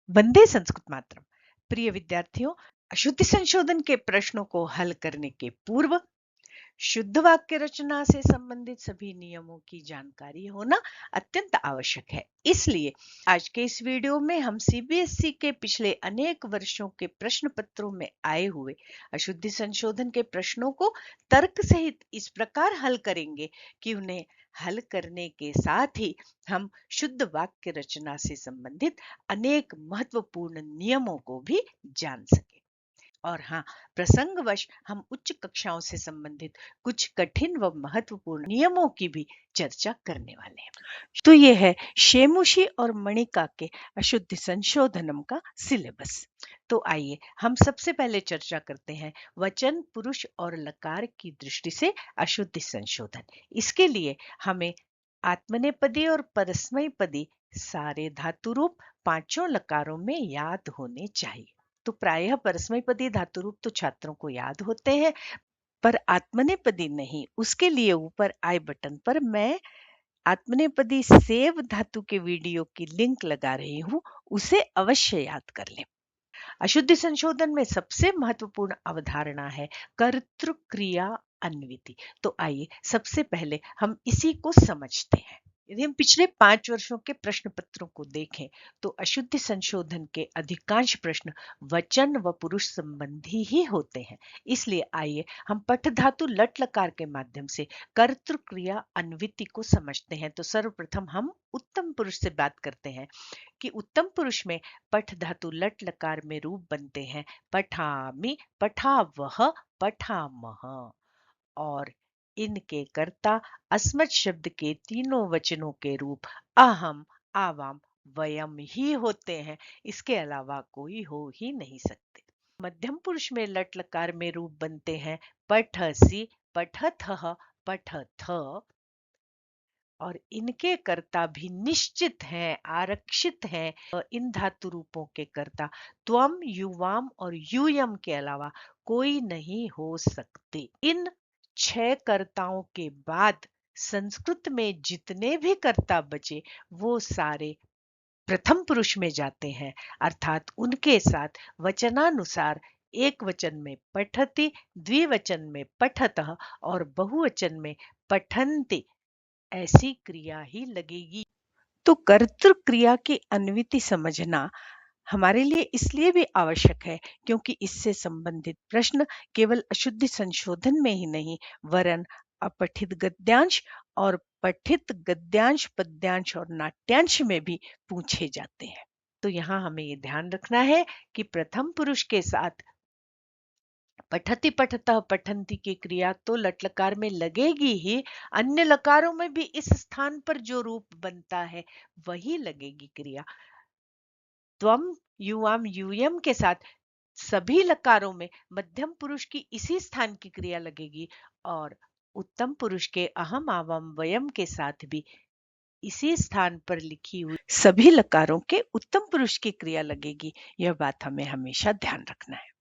वंदे संस्कृत मातरम। प्रिय विद्यार्थियों, अशुद्धि संशोधन के प्रश्नों को हल करने के पूर्व शुद्ध वाक्य रचना से संबंधित सभी नियमों की जानकारी होना अत्यंत आवश्यक है। इसलिए आज के इस वीडियो में हम सीबीएसई के पिछले अनेक वर्षों के प्रश्न पत्रों में आए हुए अशुद्धि संशोधन के प्रश्नों को तर्क सहित इस प्रकार हल करेंगे कि उन्हें हल करने के साथ ही हम शुद्ध वाक्य रचना से संबंधित अनेक महत्वपूर्ण नियमों को भी जान सके। और हाँ, प्रसंगवश हम उच्च कक्षाओं से संबंधित कुछ कठिन व महत्वपूर्ण नियमों की भी चर्चा करने वाले हैं। तो ये है शेमुशी और मणिका के अशुद्धि संशोधनम का सिलेबस। तो आइए हम सबसे पहले चर्चा करते हैं वचन, पुरुष और लकार की दृष्टि से अशुद्धि संशोधन। इसके लिए हमें आत्मनेपदी और परस्मैपदी सारे धातु रूप पांचों लकारों में याद होने चाहिए। तो प्रायः परस्मैपदी धातु रूप तो छात्रों को याद होते हैं, पर आत्मनेपदी नहीं। उसके लिए ऊपर आई बटन पर मैं आत्मनेपदी सेव धातु के वीडियो की लिंक लगा रही हूँ, उसे अवश्य याद कर लें। अशुद्धि संशोधन में सबसे महत्वपूर्ण अवधारणा है कर्तृक्रिया अन्विति। तो आइए सबसे पहले हम इसी को समझते हैं। यदि हम पिछले 5 वर्षों के प्रश्न पत्रों को देखें तो अशुद्धि संशोधन के अधिकांश प्रश्न वचन व पुरुष संबंधी ही होते हैं। इसलिए आइए हम पठ धातु लट लकार के माध्यम से कर्तृक्रिया अन्विति को समझते हैं। तो सर्वप्रथम हम उत्तम पुरुष से बात करते हैं कि उत्तम पुरुष में पठ धातु लट लकार में रूप बनते हैं पठामि, पठावह, पठामह। और इनके कर्ता अस्मत् शब्द के तीनों वचनों के रूप अहम, आवाम, वयम ही होते हैं। इसके अलावा कोई हो ही नहीं सकते। मध्यम पुरुष में लट लकार में रूप बनते हैं पठसी, पठथः, पठथ। और इनके कर्ता भी निश्चित हैं, आरक्षित हैं। इन धातु रूपों के कर्ता त्वम, युवाम और यूयम के अलावा कोई नहीं हो सकते। इन 6 कर्ताओं के बाद संस्कृत में जितने भी कर्ता बचे वो सारे प्रथम पुरुष में जाते हैं, अर्थात उनके साथ वचनानुसार एक वचन में पठति, द्विवचन में पठतः और बहुवचन में पठन्ति ऐसी क्रिया ही लगेगी। तो कर्तृ क्रिया की अन्विति समझना हमारे लिए इसलिए भी आवश्यक है क्योंकि इससे संबंधित प्रश्न केवल अशुद्धि संशोधन में ही नहीं वरन अपठित गद्यांश और पठित गद्यांश, पद्यांश और नाट्यांश में भी पूछे जाते हैं। तो यहाँ हमें ये ध्यान रखना है कि प्रथम पुरुष के साथ पठति, पठतः, पठन्ति की क्रिया तो लट लकार में लगेगी ही, अन्य लकारों में भी इस स्थान पर जो रूप बनता है वही लगेगी क्रिया। त्वम, युवाम, यूयम के साथ सभी लकारों में मध्यम पुरुष की इसी स्थान की क्रिया लगेगी और उत्तम पुरुष के अहम, आवाम, वयम के साथ भी इसी स्थान पर लिखी हुई सभी लकारों के उत्तम पुरुष की क्रिया लगेगी। यह बात हमें हमेशा ध्यान रखना है।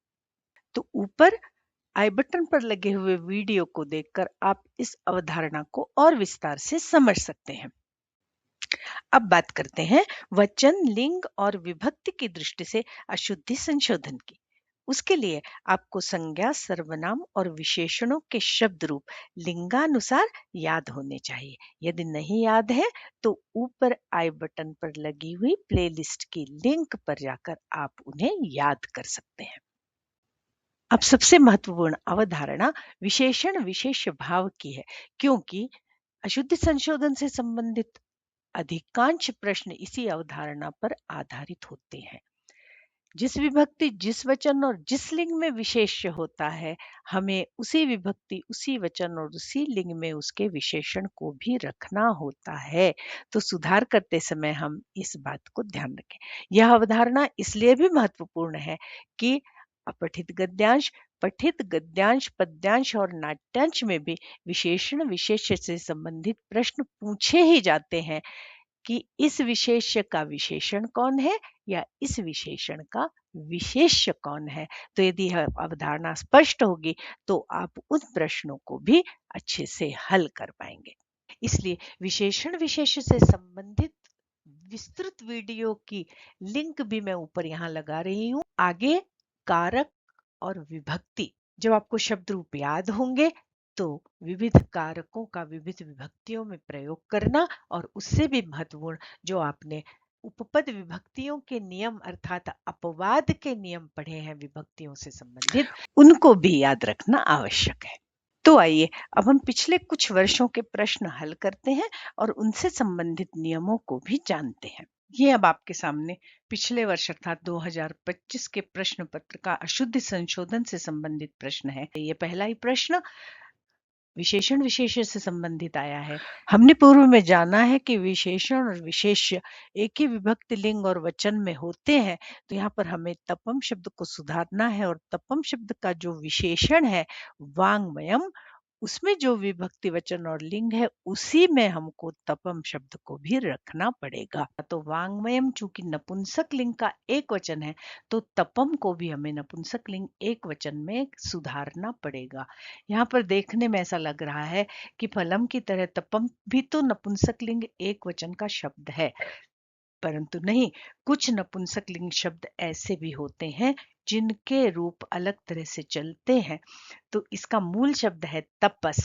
तो ऊपर आई बटन पर लगे हुए वीडियो को देखकर आप इस अवधारणा को और विस्तार से समझ सकते हैं। अब बात करते हैं वचन, लिंग और विभक्ति की दृष्टि से अशुद्धि संशोधन की। उसके लिए आपको संज्ञा, सर्वनाम और विशेषणों के शब्द रूप लिंगानुसार याद होने चाहिए। यदि नहीं याद है तो ऊपर आई बटन पर लगी हुई प्लेलिस्ट की लिंक पर जाकर आप उन्हें याद कर सकते हैं। अब सबसे महत्वपूर्ण अवधारणा विशेषण विशेष्य भाव की है, क्योंकि अशुद्धि संशोधन से संबंधित अधिकांश प्रश्न इसी अवधारणा पर आधारित होते हैं। जिस विभक्ति, जिस वचन और जिस लिंग में विशेष्य होता है, हमें उसी विभक्ति, उसी वचन और उसी लिंग में उसके विशेषण को भी रखना होता है। तो सुधार करते समय हम इस बात को ध्यान रखें। यह अवधारणा इसलिए भी महत्वपूर्ण है कि अपठित गद्यांश, पठित गद्यांश, पद्यांश और नाट्यांश में भी विशेषण विशेष्य से संबंधित प्रश्न पूछे ही जाते हैं कि इस विशेष्य का विशेषण कौन है या इस विशेषण का विशेष्य कौन है। तो यदि यह अवधारणा स्पष्ट होगी तो आप उन प्रश्नों को भी अच्छे से हल कर पाएंगे। इसलिए विशेषण विशेष्य से संबंधित विस्तृत वीडियो की लिंक भी मैं ऊपर यहाँ लगा रही हूँ। आगे कारक और विभक्ति, जब आपको शब्द रूप याद होंगे तो विविध कारकों का विविध विभक्तियों में प्रयोग करना, और उससे भी महत्वपूर्ण जो आपने उपपद विभक्तियों के नियम अर्थात अपवाद के नियम पढ़े हैं विभक्तियों से संबंधित, उनको भी याद रखना आवश्यक है। तो आइए अब हम पिछले कुछ वर्षों के प्रश्न हल करते हैं और उनसे संबंधित नियमों को भी जानते हैं। ये अब आपके सामने पिछले वर्ष अर्थात 2025 के प्रश्न पत्र का अशुद्धि संशोधन से संबंधित प्रश्न है। ये पहला ही प्रश्न विशेषण विशेष्य से संबंधित आया है। हमने पूर्व में जाना है कि विशेषण और विशेष्य एक ही विभक्ति लिंग और वचन में होते हैं, तो यहाँ पर हमें तपम शब्द को सुधारना है और तपम शब्द का जो विशेषण है वांग्मयम, उसमें जो विभक्ति वचन और लिंग है उसी में हमको तपम शब्द को भी रखना पड़ेगा। तो वांग्मयम चूंकि नपुंसक लिंग का एक वचन है तो तपम को भी हमें नपुंसक लिंग एक वचन में सुधारना पड़ेगा। यहाँ पर देखने में ऐसा लग रहा है कि फलम की तरह तपम भी तो नपुंसक लिंग एक वचन का शब्द है, परंतु नहीं, कुछ नपुंसक लिंग शब्द ऐसे भी होते हैं जिनके रूप अलग तरह से चलते हैं। तो इसका मूल शब्द है तपस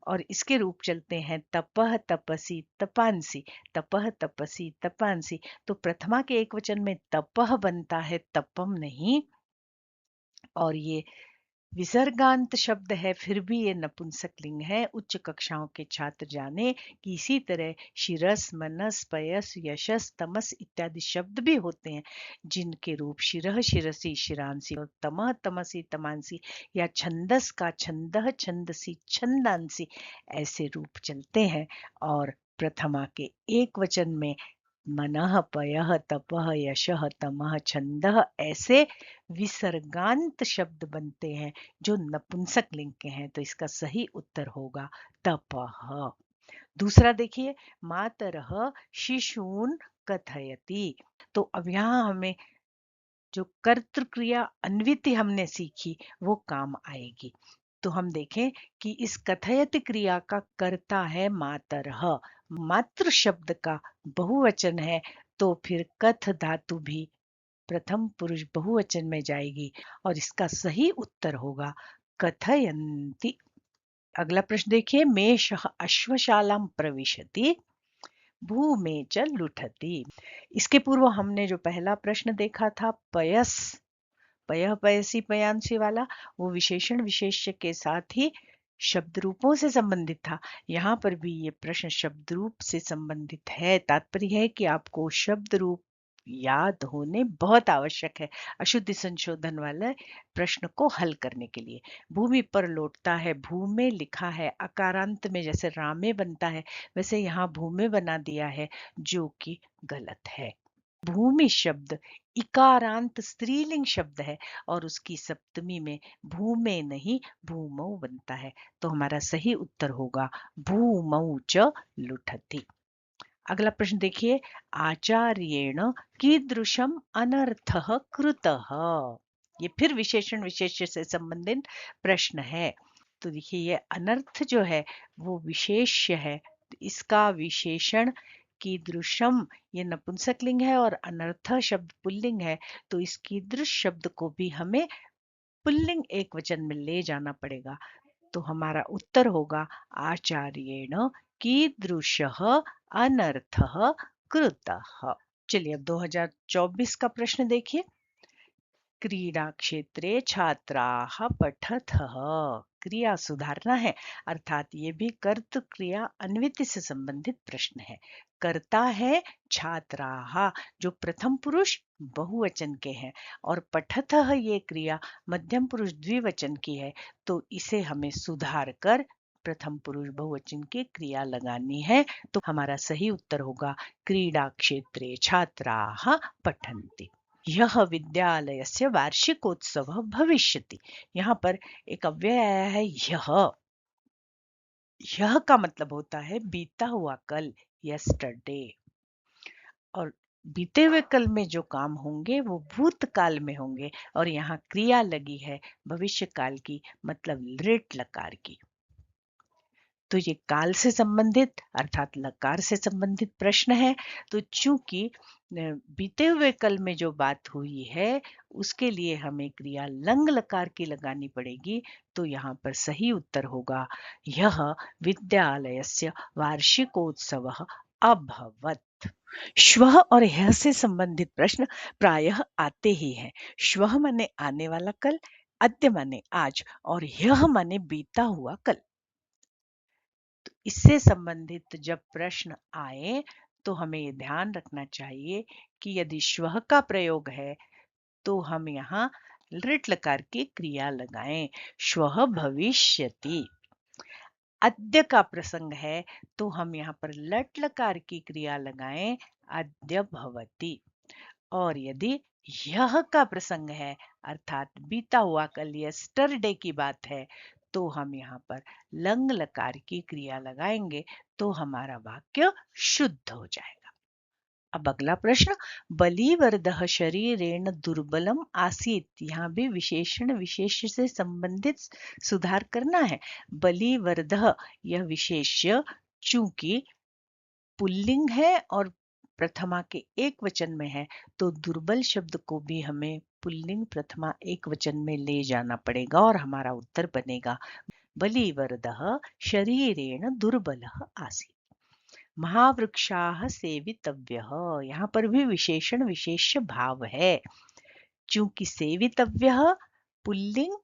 और इसके रूप चलते हैं तपह तपसी तपांसी, तपह तपसी तपांसी। तो प्रथमा के एक वचन में तपह बनता है, तपम नहीं। और ये विसर्गांत शब्द है, फिर भी ये नपुंसक लिंग है। उच्च कक्षाओं के छात्र जाने कि इसी तरह शिरस, मनस, पयस, यशस, तमस इत्यादि शब्द भी होते हैं जिनके रूप शिरह, शिरसी, शिरांसी और तमह, तमसी, तमांसी या छंदस का छंदह, छंदसी, छंदांसी ऐसे रूप चलते हैं। और प्रथमा के एक वचन में मनः, पयः, तपः, यशः, तमः, छंदः ऐसे विसर्गांत शब्द बनते हैं जो नपुंसक लिंग के हैं। तो इसका सही उत्तर होगा तपः। दूसरा देखिए, मातरः शिशून कथयति। तो अब यहाँ हमें जो कर्तृक्रिया अन्विति हमने सीखी वो काम आएगी। तो हम देखें कि इस कथयति क्रिया का कर्ता है मातरः, मातृ शब्द का बहुवचन है, तो फिर कथ धातु भी प्रथम पुरुष बहुवचन में जाएगी और इसका सही उत्तर होगा कथयन्ति। अगला प्रश्न देखिए, मेषः अश्वशालां प्रविशति भूमे च लुठति। इसके पूर्व हमने जो पहला प्रश्न देखा था पयस, पयः, पयसी, पयांसी वाला, वो विशेषण विशेष्य के साथ ही शब्द रूपों से संबंधित था। यहाँ पर भी ये प्रश्न शब्द रूप से संबंधित है। तात्पर्य है कि आपको शब्द रूप याद होने बहुत आवश्यक है अशुद्धि संशोधन वाले प्रश्न को हल करने के लिए। भूमि पर लौटता है, भूमे लिखा है, अकारांत में जैसे रामे बनता है वैसे यहाँ भूमे बना दिया है, जो कि गलत है। भूमि शब्द इकारांत स्त्रीलिंग शब्द है और उसकी सप्तमी में भूमे नहीं भूमौ बनता है। तो हमारा सही उत्तर होगा भूमौ च लुठति। अगला प्रश्न देखिए, आचार्येण कीदृशम अनर्थः कृतः। ये फिर विशेषण विशेष्य से संबंधित प्रश्न है। तो देखिए ये अनर्थ जो है वो विशेष्य है, इसका विशेषण कीदृशम ये नपुंसकलिंग है और अनर्थ शब्द पुल्लिंग है। तो इस कीदृश शब्द को भी हमें पुल्लिंग एक वचन में ले जाना पड़ेगा। तो हमारा उत्तर होगा आचार्येण कीदृशः अनर्थः कृतः। चलिए अब 2024 का प्रश्न देखिए, क्रीडा क्षेत्रे छात्राः पठतः। क्रिया सुधारना है अर्थात ये भी कर्त क्रिया अन्विति से संबंधित प्रश्न है। कर्ता है छात्राः जो प्रथम पुरुष बहुवचन के हैं और पठतः ये क्रिया मध्यम पुरुष द्विवचन की है। तो इसे हमें सुधार कर प्रथम पुरुष बहुवचन की क्रिया लगानी है। तो हमारा सही उत्तर होगा क्रीडा क्षेत्रे छात्राः पठन्ति। यह विद्यालयस्य वार्षिकोत्सवः भविष्यति। यहाँ पर एक अव्यय आया है यह का मतलब होता है बीता हुआ कल, यस्टरडे। और बीते हुए कल में जो काम होंगे वो भूतकाल में होंगे और यहाँ क्रिया लगी है भविष्य काल की, मतलब लृट लकार की। तो ये काल से संबंधित अर्थात लकार से संबंधित प्रश्न है। तो चूंकि बीते हुए कल में जो बात हुई है उसके लिए हमें क्रिया लंग लकार की लगानी पड़ेगी। तो यहाँ पर सही उत्तर होगा यह विद्यालयस्य वार्षिकोत्सवः अभवत्। श्वः और यह से संबंधित प्रश्न प्रायः आते ही हैं। श्वः माने आने वाला कल, अद्य माने आज और यह माने बीता हुआ कल। तो इससे संबंधित जब प्रश्न आए तो हमें ये ध्यान रखना चाहिए कि यदि श्वः का प्रयोग है तो हम यहाँ लृट लकार की क्रिया लगाएं, श्वः भविष्यति। अद्य का प्रसंग है तो हम यहाँ पर लट लकार की क्रिया लगाएं, अद्य भवति। और यदि यह का प्रसंग है अर्थात बीता हुआ कल यस्टरडे की बात है तो हम यहाँ पर लंग लकार की क्रिया लगाएंगे तो हमारा वाक्य शुद्ध हो जाएगा। अब अगला प्रश्न, बलिवर्दः शरीरेण दुर्बलम आसीत। यहाँ भी विशेषण विशेष्य से संबंधित सुधार करना है। बलिवर्दः यह विशेष्य चूंकि पुल्लिंग है और प्रथमा के एक वचन में है तो दुर्बल शब्द को भी हमें पुल्लिंग प्रथमा एक वचन में ले जाना पड़ेगा और हमारा उत्तर बनेगा बलिवर्दः शरीरेण दुर्बलः आसीत्। महावृक्षाः सेवितव्यः। यहाँ पर भी विशेषण विशेष्य भाव है। चूंकि सेवितव्यः पुल्लिंग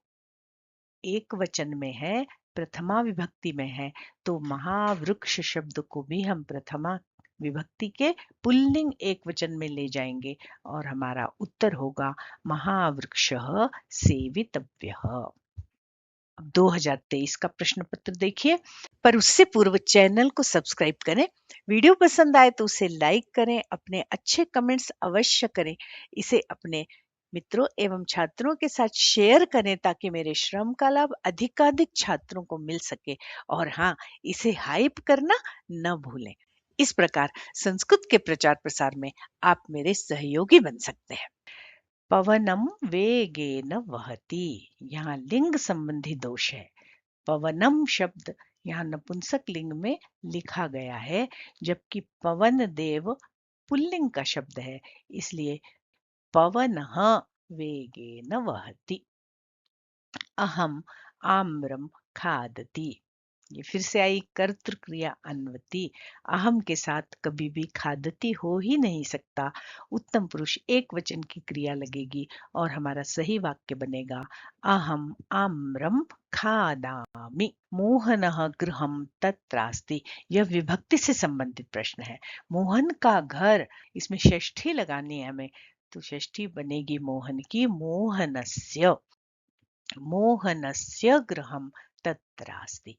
एक वचन में है, प्रथमा विभक्ति में है, तो महावृक्ष शब्द को भी हम प्रथमा विभक्ति के पुल्लिंग एक वचन में ले जाएंगे और हमारा उत्तर होगा महावृक्षः सेवितव्यः। 2023 का प्रश्न पत्र देखिए, पर उससे पूर्व चैनल को सब्सक्राइब करें, वीडियो पसंद आए तो उसे लाइक करें, अपने अच्छे कमेंट्स अवश्य करें, इसे अपने मित्रों एवं छात्रों के साथ शेयर करें ताकि मेरे श्रम का लाभ अधिकाधिक छात्रों को मिल सके। और हाँ, इसे हाइप करना न भूलें। इस प्रकार संस्कृत के प्रचार प्रसार में आप मेरे सहयोगी बन सकते हैं। पवनम वेगेन वहति, यहाँ लिंग संबंधी दोष है। पवनम शब्द यहाँ नपुंसक लिंग में लिखा गया है जबकि पवन देव पुल्लिंग का शब्द है, इसलिए पवनः वेगेन वहति। अहम आम्रम खादति, ये फिर से आई कर्तृ क्रिया अन्वति। अहम के साथ कभी भी खादती हो ही नहीं सकता। उत्तम पुरुष एक वचन की क्रिया लगेगी और हमारा सही वाक्य बनेगा अहम आम्रम खादामि। मोहनः गृहं तत्रास्ति, यह विभक्ति से संबंधित प्रश्न है। मोहन का घर, इसमें षष्ठी लगानी है हमें, तो षष्ठी बनेगी मोहन की, मोहनस्य। मोहनस्य गृहं तत्रास्ति।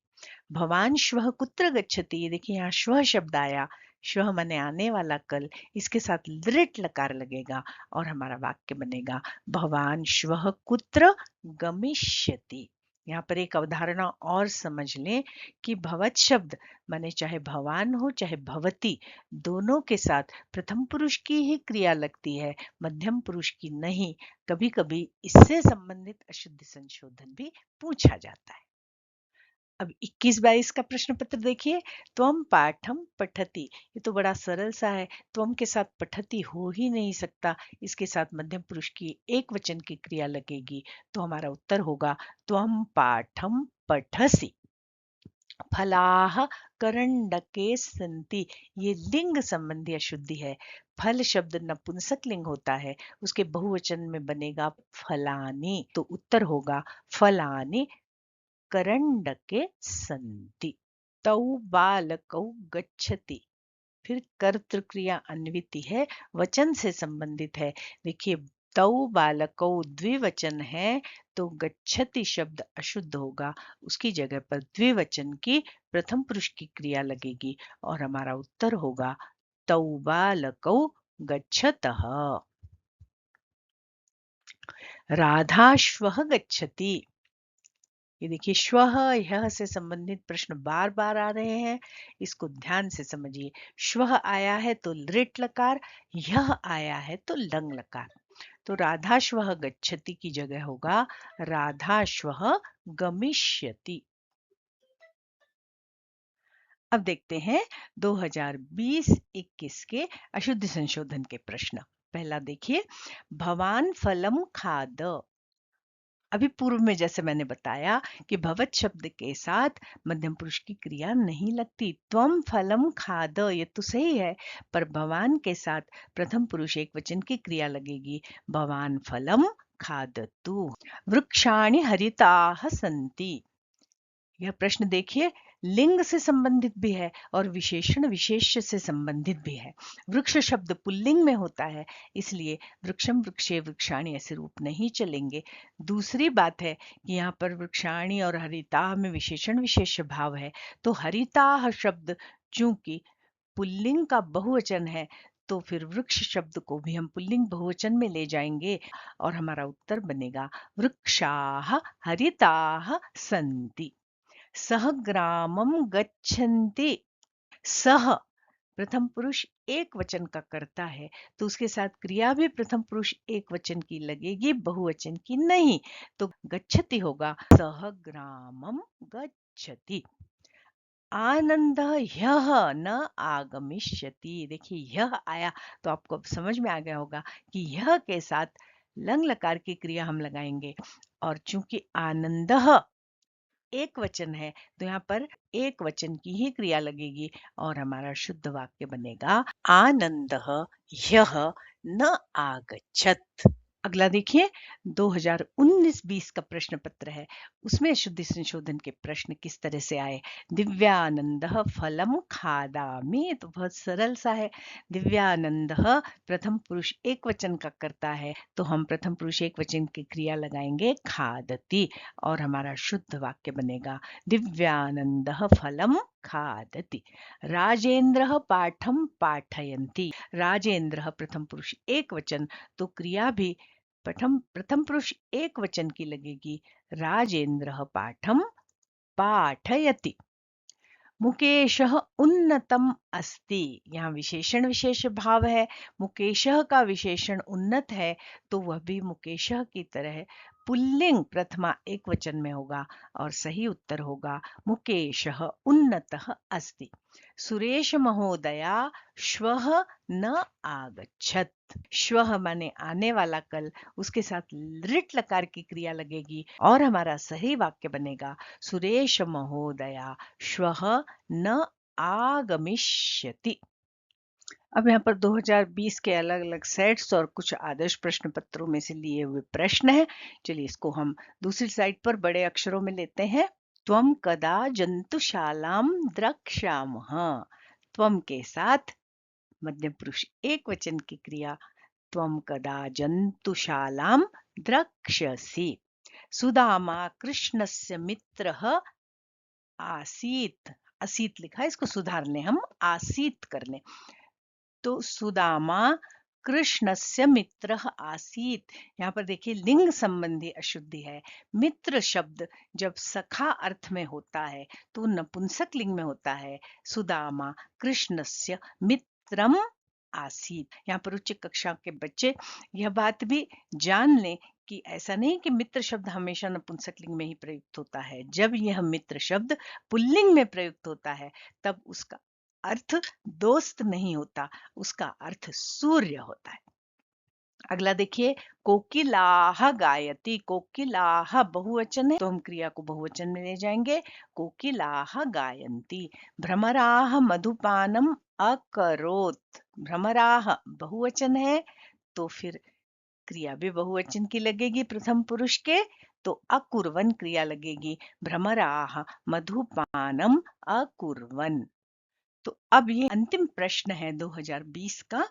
भवान श्वः कुत्र गच्छति, देखिए यहाँ श्वः शब्द आया, श्वः माने आने वाला कल, इसके साथ लृट लकार लगेगा और हमारा वाक्य बनेगा भवान श्वः कुत्र गमिष्यति। यहाँ पर एक अवधारणा और समझ लें कि भवत शब्द माने चाहे भवान हो चाहे भवती, दोनों के साथ प्रथम पुरुष की ही क्रिया लगती है, मध्यम पुरुष की नहीं। कभी कभी इससे संबंधित अशुद्धि संशोधन भी पूछा जाता है। अब 21-22 का प्रश्न पत्र देखिए, त्वम पाठम पठति, ये तो बड़ा सरल सा है। त्वम के साथ पठति हो ही नहीं सकता, इसके साथ मध्यम पुरुष की एक वचन की क्रिया लगेगी, तो हमारा उत्तर होगा त्वम पाठम पठसि। फलाह करंडके सन्ति, ये लिंग संबंधी अशुद्धि है। फल शब्द नपुंसक लिंग होता है, उसके बहुवचन में बनेगा फलानि, तो उत्तर होगा फलानि करंडके सन्ति। तौ बालकौ गच्छति, फिर कर्तृ क्रिया अन्विति है, वचन से संबंधित है। देखिए तौ बालकौ द्विवचन है तो गच्छति शब्द अशुद्ध होगा, उसकी जगह पर द्विवचन की प्रथम पुरुष की क्रिया लगेगी और हमारा उत्तर होगा तौ बालकौ गच्छतः। राधा श्वः गच्छति, ये देखिए श्वः यह से संबंधित प्रश्न बार बार आ रहे हैं, इसको ध्यान से समझिए। श्वः आया है तो लृट लकार, यह आया है तो लंग लकार, तो राधा श्वः गच्छति की जगह होगा राधा श्वः गमिष्यति। अब देखते हैं 2020-21 के अशुद्धि संशोधन के प्रश्न। पहला देखिए, भवान फलम खाद। अभी पूर्व में जैसे मैंने बताया कि भवत शब्द के साथ मध्यम पुरुष की क्रिया नहीं लगती। त्वम फलम खाद ये तो सही है, पर भवान के साथ प्रथम पुरुष एक वचन की क्रिया लगेगी। भवान फलम खादतु। वृक्षाणि हरिताः सन्ति। यह प्रश्न देखिए, लिंग से संबंधित भी है और विशेषण विशेष्य से संबंधित भी है। वृक्ष शब्द पुल्लिंग में होता है, इसलिए वृक्षम वृक्षे वृक्षाणि ऐसे रूप नहीं चलेंगे। दूसरी बात है कि यहाँ पर वृक्षाणि और हरिताः में विशेषण विशेष्य भाव है, तो हरिताः शब्द चूंकि पुल्लिंग का बहुवचन है, तो फिर वृक्ष शब्द को भी हम पुल्लिंग बहुवचन में ले जाएंगे और हमारा उत्तर बनेगा वृक्षाः हरिताः सन्ति। सह ग्रामम गच्छन्ति। सह प्रथम पुरुष एक वचन का करता है, तो उसके साथ क्रिया भी प्रथम पुरुष एक वचन की लगेगी, बहुवचन की नहीं। तो गच्छति होगा सह ग्रामम गच्छति। आनंद यह न आगमिष्यति। देखिए यह आया तो आपको अब समझ में आ गया होगा कि यह के साथ लंग लकार की क्रिया हम लगाएंगे, और चूंकि आनंद एक वचन है तो यहाँ पर एक वचन की ही क्रिया लगेगी और हमारा शुद्ध वाक्य बनेगा आनंदः ह्यः न आगच्छत्। अगला देखिए, 2019-20 का प्रश्न पत्र है, उसमें शुद्धि संशोधन के प्रश्न किस तरह से आए। दिव्यानंदः फलम खादामि, तो बहुत सरल सा है। दिव्यानंदः प्रथम पुरुष एक वचन का करता है, तो हम प्रथम पुरुष एक वचन की क्रिया लगाएंगे खादति और हमारा शुद्ध वाक्य बनेगा दिव्यानंदः फलम खादति। राजेंद्रः पाठम पाठयन्ति। राजेंद्रः प्रथम पुरुष एक वचन, तो क्रिया भी प्रथम पुरुष एक वचन की लगेगी। राजेंद्रः पाठम पाठयति। मुकेशः उन्नतम अस्ति। यहाँ विशेषण विशेष भाव है, मुकेशः का विशेषण उन्नत है, तो वह भी मुकेशः की तरह पुल्लिंग प्रथमा एक वचन में होगा और सही उत्तर होगा मुकेशः उन्नतः अस्ति। सुरेश महोदया श्वः न आगच्छत्। श्वः माने आने वाला कल, उसके साथ लिट लकार की क्रिया लगेगी और हमारा सही वाक्य बनेगा सुरेश महोदया श्वः न आगमिष्यति। अब यहाँ पर 2020 के अलग अलग सेट्स और कुछ आदर्श प्रश्न पत्रों में से लिए हुए प्रश्न हैं। चलिए इसको हम दूसरी साइड पर बड़े अक्षरों में लेते हैं। त्वम कदा जंतुशालाम द्रक्ष्यामः। त्वम के साथ मध्यम पुरुष एक वचन की क्रिया त्वम कदा जंतुशालाम द्रक्ष्यसि। सुदामा कृष्णस्य मित्रः आसीत्। असीत लिखा है, इसको सुधार लें हम, आसीत कर लें। तो सुदामा कृष्णस्य मित्रः आसीत्। यहाँ पर देखिए लिंग संबंधी अशुद्धि है। मित्र शब्द जब सखा अर्थ में होता है तो नपुंसक लिंग में होता है। सुदामा कृष्णस्य मित्रम आसीत्। यहाँ पर उच्च कक्षा के बच्चे यह बात भी जान लें कि ऐसा नहीं कि मित्र शब्द हमेशा नपुंसक लिंग में ही प्रयुक्त होता है। जब यह मित्र शब्द पुल्लिंग में प्रयुक्त होता है तब उसका अर्थ दोस्त नहीं होता, उसका अर्थ सूर्य होता है। अगला देखिए, कोकिलाह गायति। कोकिलाह बहुवचन है, तो हम क्रिया को बहुवचन में ले जाएंगे कोकिलाह गायन्ति। भ्रमराह मधुपानम अकरोत्। भ्रमराह बहुवचन है, तो फिर क्रिया भी बहुवचन की लगेगी प्रथम पुरुष के, तो अकुर्वन क्रिया लगेगी। भ्रमराह मधुपानम अकुर्वन। तो अब ये अंतिम प्रश्न है 2020 का।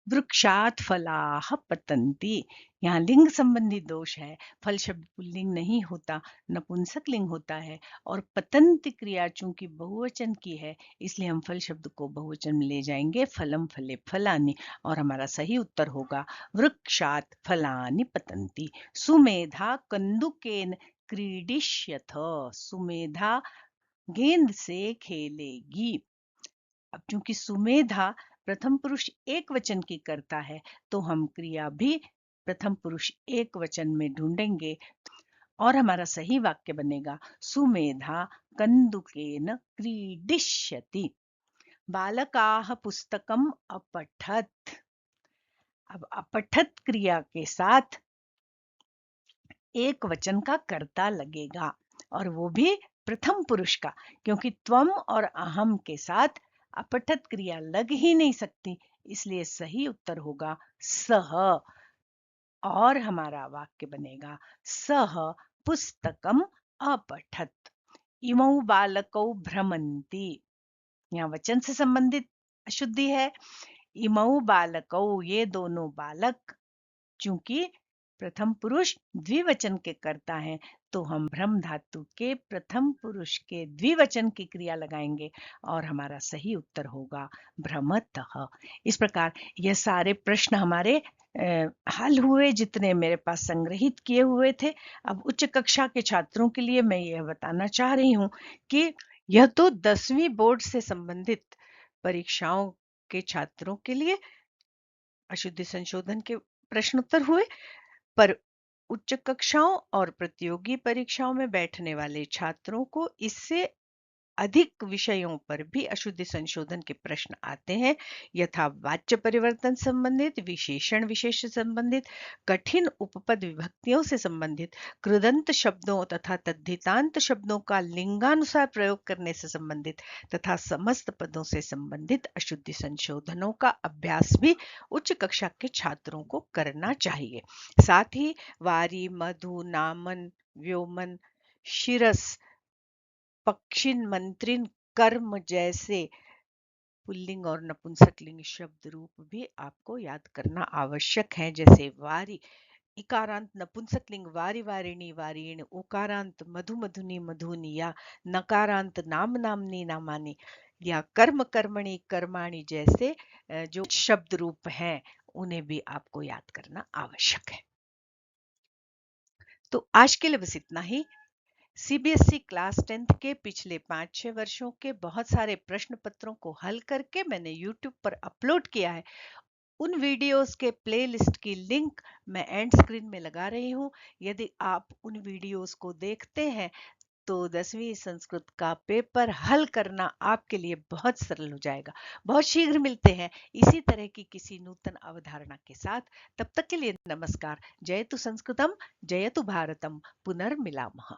वृक्षात फलाः पतन्ति। यहाँ लिंग संबंधी दोष है। फल शब्द पुल्लिंग नहीं होता, नपुंसक लिंग होता है, और पतन्ति क्रिया चूंकि बहुवचन की है इसलिए हम फल शब्द को बहुवचन में ले जाएंगे फलम फले फलानि, और हमारा सही उत्तर होगा वृक्षात फलानि पतन्ति। सुमेधा कंदुकेन क्रीडिष्यथ। सुमेधा गेंद से खेलेगी। अब चूंकि सुमेधा प्रथम पुरुष एक वचन की करता है तो हम क्रिया भी प्रथम पुरुष एक वचन में ढूंढेंगे। और हमारा सही वाक्य बनेगा सुमेधा कंदुकेन क्रीडिष्यति। बालकाः पुस्तकम अपठत्। अब अपठत क्रिया के साथ एक वचन का कर्ता लगेगा और वो भी प्रथम पुरुष का, क्योंकि त्वम और अहम के साथ अपठत क्रिया लग ही नहीं सकती, इसलिए सही उत्तर होगा सह। और हमारा वाक्य बनेगा सह पुस्तकम अपठत। इमौ बालकौ भ्रमन्ति। यहाँ वचन से संबंधित अशुद्धि है। इमौ बालकौ, ये दोनों बालक, चूंकि प्रथम पुरुष द्विवचन के कर्ता हैं तो हम भ्रम धातु के प्रथम पुरुष के द्विवचन की क्रिया लगाएंगे और हमारा सही उत्तर होगा भ्रमतः। इस प्रकार यह सारे प्रश्न हमारे हल हुए, जितने मेरे पास संग्रहित किए हुए थे। अब उच्च कक्षा के छात्रों के लिए मैं यह बताना चाह रही हूँ कि यह तो 10वीं बोर्ड से संबंधित परीक्षाओं के छात्रों के लिए अशुद्धि संशोधन के प्रश्न उत्तर हुए, पर उच्च कक्षाओं और प्रतियोगी परीक्षाओं में बैठने वाले छात्रों को इससे अधिक विषयों पर भी अशुद्धि संशोधन के प्रश्न आते हैं, यथा वाच्य परिवर्तन संबंधित, विशेषण विशेष संबंधित, कठिन उपपद विभक्तियों से संबंधित, कृदंत शब्दों तथा तद्धितांत शब्दों का लिंगानुसार प्रयोग करने से संबंधित तथा समस्त पदों से संबंधित अशुद्धि संशोधनों का अभ्यास भी उच्च कक्षा के छात्रों को करना चाहिए। साथ ही वारी, मधु, नामन, व्योमन, शिरस, पक्षिन, मंत्रिन, कर्म जैसे पुल्लिंग और नपुंसकलिंग शब्द रूप भी आपको याद करना आवश्यक है। जैसे वारी, इकारांत नपुंसकलिंग वारी वारिणी वारीण, ओकारांत मधु मधुनी मधुनी, या नकारांत नाम नामनी नामानी, या कर्म कर्मणि कर्माणि जैसे जो शब्द रूप हैं उन्हें भी आपको याद करना आवश्यक है। तो आज के लिए बस इतना ही। सीबीएसई क्लास 10th के पिछले 5-6 वर्षों के बहुत सारे प्रश्न पत्रों को हल करके मैंने यूट्यूब पर अपलोड किया है। उन वीडियोस के प्लेलिस्ट की लिंक मैं एंड स्क्रीन में लगा रही हूँ। यदि आप उन वीडियोस को देखते हैं तो 10वीं संस्कृत का पेपर हल करना आपके लिए बहुत सरल हो जाएगा। बहुत शीघ्र मिलते हैं इसी तरह की किसी नूतन अवधारणा के साथ। तब तक के लिए नमस्कार। जयतु संस्कृतम, जयतु भारतम, पुनर्मिलामः।